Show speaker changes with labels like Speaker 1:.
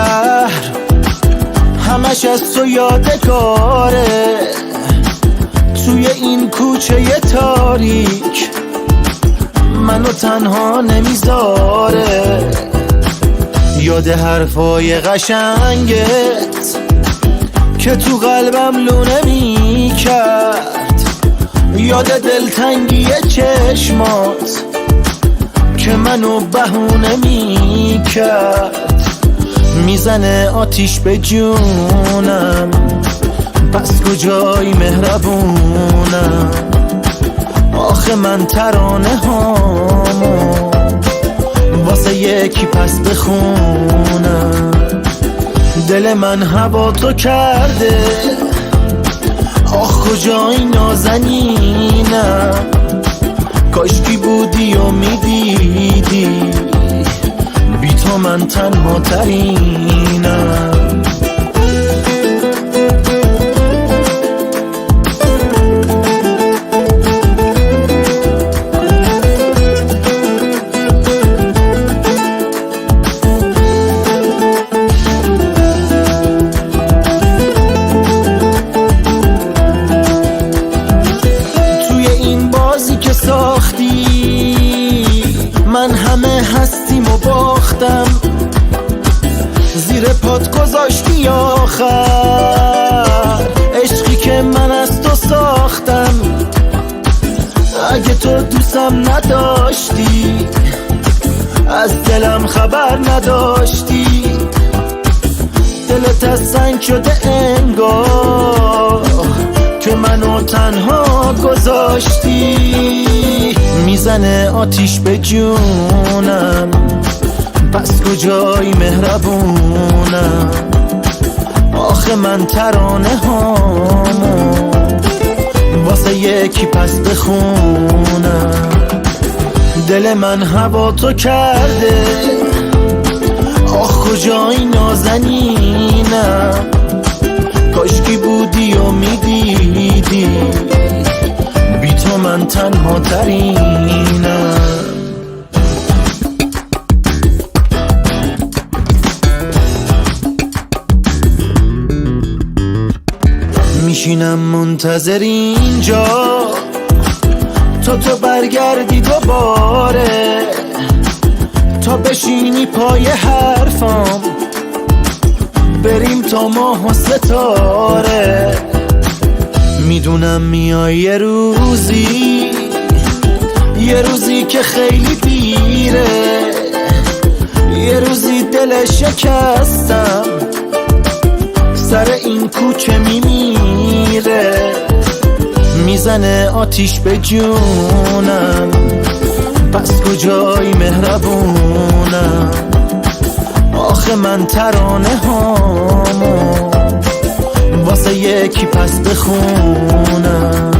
Speaker 1: شهر همش از تو یادگاره، توی این کوچه تاریک منو تنها نمیذاره. یاد حرفای قشنگت که تو قلبم لونه میکرد، یاد دلتنگی چشمات که منو بهونه میکرد. میزنه آتیش به جونم، پس کجای مهربونم؟ آخه من ترانه هامو واسه یکی پس بخونم. دل من هوا تو کرده، آخ کجای نازنینم؟ کاشکی بودی و میدیدی بی تو من تنها ترینم. توی این بازی که ساختی من همه هستیم و باختم، زیر پات گذاشتی آخر عشقی که من از تو ساختم. اگه تو دوستم نداشتی از دلم خبر نداشتی، دلت از سنگ شده انگار که منو تنها گذاشتی. میزنه آتیش به جونم، پس کجای مهربونم؟ آخه من ترانه هامو واسه یکی پس بخونم. دل من هوا تو کرده، آخ کجای نازنینم؟ کاشکی بودی و میدیدی بی تو من تنها ترینم. میشینم منتظر اینجا تو برگردی دوباره، تا بشینی پای حرفام بریم تا ماه و ستاره. میدونم میای یه روزی که خیلی دیره، یه روزی دل شکستم سر این کوچه میمیره. میزنه آتیش به جونم، پس کجای مهربونم؟ آخه من ترانه هامو واسه یکی پس بخونم.